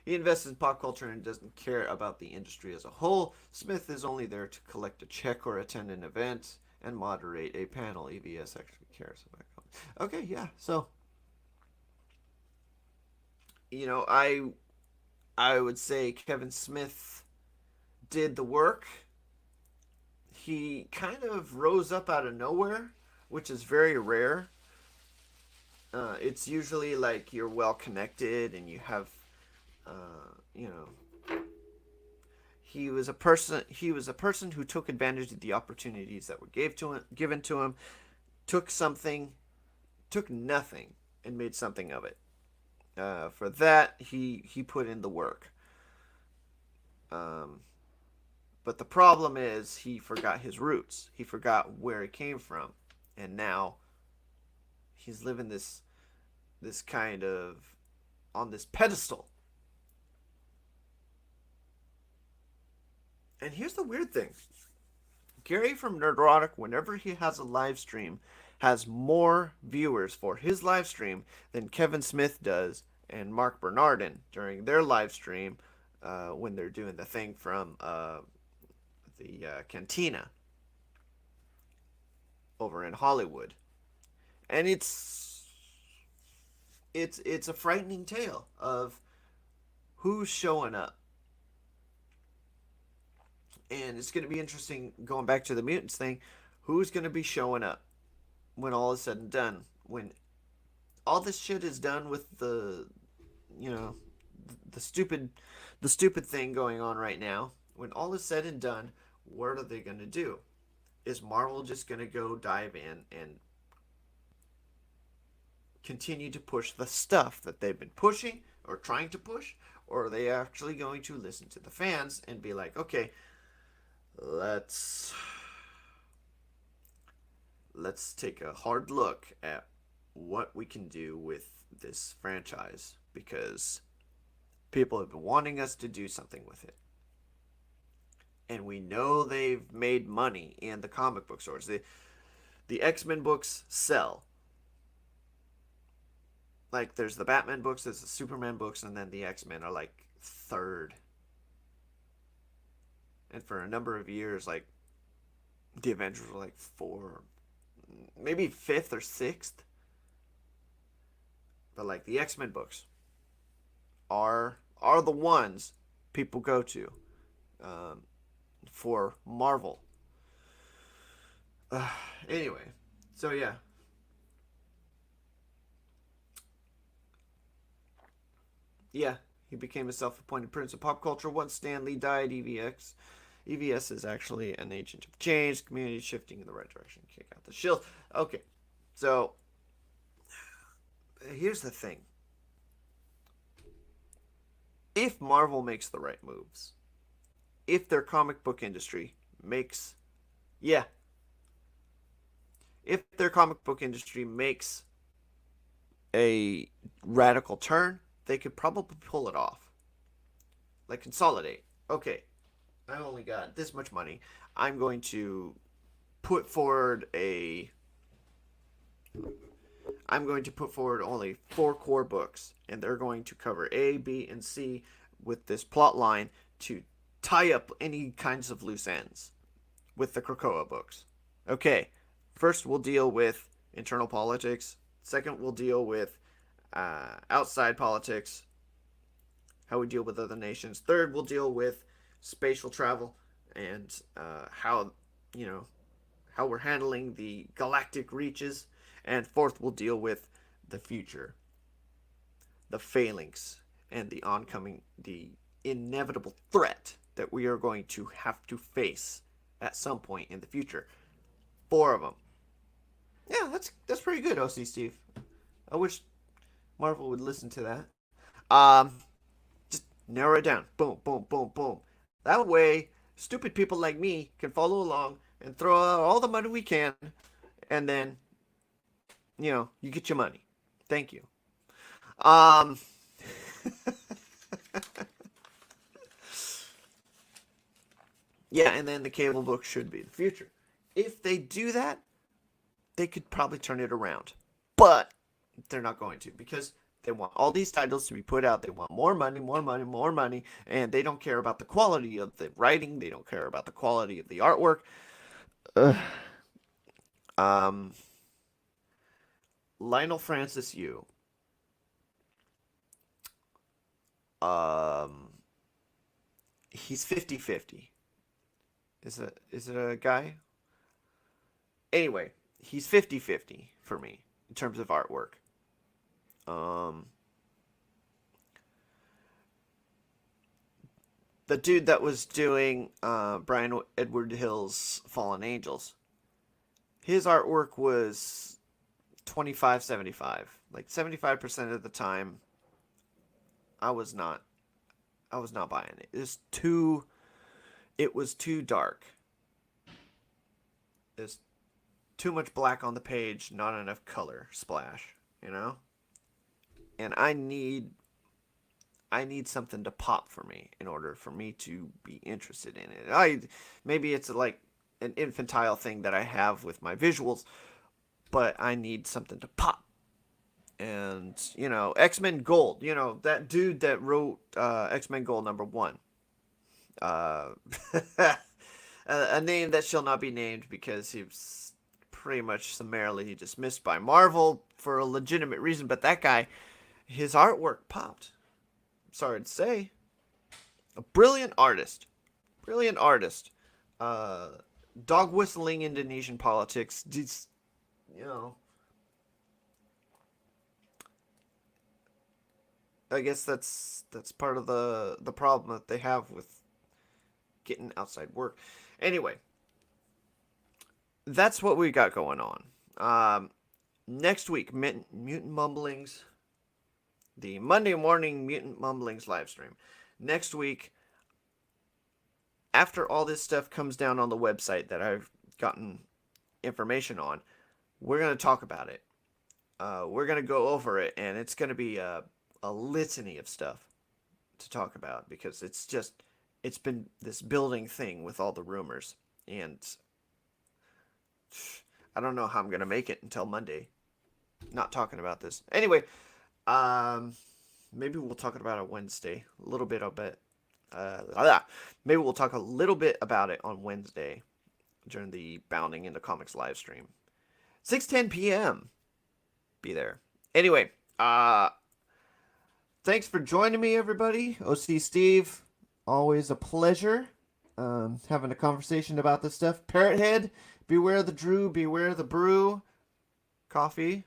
He invests in pop culture and doesn't care about the industry as a whole. Smith is only there to collect a check or attend an event and moderate a panel. EVS actually cares about it. Okay, yeah. So, you know, I would say Kevin Smith did the work. He kind of rose up out of nowhere, which is very rare. It's usually like you're well connected and you have, you know, he was a person who took advantage of the opportunities that were given to him, took something, took nothing, and made something of it. For that, he put in the work. Um, but the problem is he forgot his roots. He forgot where he came from, and now he's living this kind of on this pedestal. And here's the weird thing. Gary from Nerdrotic, whenever he has a live stream, has more viewers for his live stream than Kevin Smith does and Mark Bernardin during their live stream when they're doing the thing from the cantina over in Hollywood. And it's a frightening tale of who's showing up. And it's going to be interesting going back to the mutants thing. Who's going to be showing up when all is said and done? When all this shit is done with the, you know, the stupid thing going on right now. When all is said and done, what are they going to do? Is Marvel just going to go dive in and continue to push the stuff that they've been pushing or trying to push? Or are they actually going to listen to the fans and be like, okay, let's take a hard look at what we can do with this franchise because people have been wanting us to do something with it. And we know they've made money in the comic book stores. The X-Men books sell. Like there's the Batman books, there's the Superman books, and then the X-Men are like third. And for a number of years, like the Avengers were like four, maybe fifth or sixth. But like the X-Men books are the ones people go to for Marvel. Anyway, so yeah. Yeah, he became a self-appointed prince of pop culture once Stan Lee died. EVS is actually an agent of change. Community shifting in the right direction. Kick out the shield. Okay, so here's the thing. If Marvel makes the right moves, if their comic book industry makes, yeah, if their comic book industry makes a radical turn, they could probably pull it off. Like consolidate. Okay, I only got this much money. I'm going to put forward only 4 core books, and they're going to cover A, B, and C with this plot line to tie up any kinds of loose ends with the Krakoa books. Okay, first we'll deal with internal politics. Second, we'll deal with outside politics, how we deal with other nations. Third, we'll deal with spatial travel and how, you know, how we're handling the galactic reaches. And fourth, we'll deal with the future, the phalanx, and the inevitable threat that we are going to have to face at some point in the future. Four of them. Yeah, that's pretty good, OC Steve. I wish Marvel would listen to that. Just narrow it down. Boom, boom, boom, boom. That way, stupid people like me can follow along and throw out all the money we can, and then, you get your money. Thank you. Um, yeah, and then the cable book should be the future. If they do that, they could probably turn it around. But they're not going to, because they want all these titles to be put out. They want more money, more money, more money, and they don't care about the quality of the writing. They don't care about the quality of the artwork. Ugh. Um, Lionel Francis Yu. Um, he's 50-50. Is it a guy? Anyway, he's 50-50 for me in terms of artwork. Um, the dude that was doing Brian Edward Hill's Fallen Angels, his artwork was 25-75. Like 75% of the time, I was not buying it. It was too dark. There's too much black on the page, not enough color splash, And I need something to pop for me in order for me to be interested in it. Maybe it's like an infantile thing that I have with my visuals, but I need something to pop. And, X-Men Gold, that dude that wrote X-Men Gold #1. A name that shall not be named because he was pretty much summarily dismissed by Marvel for a legitimate reason. But that guy, his artwork popped. Sorry to say. A brilliant artist. Brilliant artist. Dog whistling Indonesian politics. Just, I guess that's part of the problem that they have with getting outside work. Anyway, that's what we got going on. Next week, Mutant Mumblings, the Monday morning Mutant Mumblings live stream. Next week, after all this stuff comes down on the website that I've gotten information on, we're going to talk about it. We're going to go over it, and it's going to be a litany of stuff to talk about because it's been this building thing with all the rumors, and I don't know how I'm going to make it until Monday not talking about this. Anyway, maybe we'll talk about it Wednesday. A little bit, I'll bet. Maybe we'll talk a little bit about it on Wednesday during the Bounding into Comics live stream. 6:10 p.m. Be there. Anyway, thanks for joining me, everybody. OC Steve, always a pleasure having a conversation about this stuff. Parrothead, beware the Drew, beware the brew. Coffee.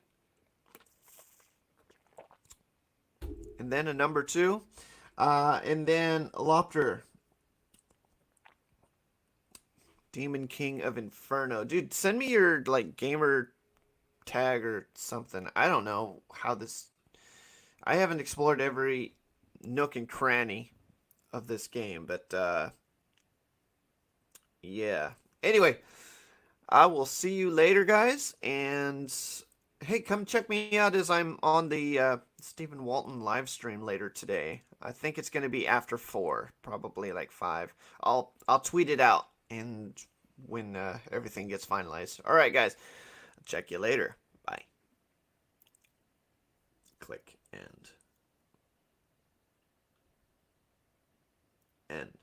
And then a number 2. And then Lopter. Demon King of Inferno. Dude, send me your, gamer tag or something. I don't know how this... I haven't explored every nook and cranny of this game, but, yeah. Anyway, I will see you later, guys, and... Hey, come check me out as I'm on the Stephen Walton live stream later today. I think it's going to be after 4, probably 5. I'll tweet it out and when everything gets finalized. All right, guys. I'll check you later. Bye. Click and end.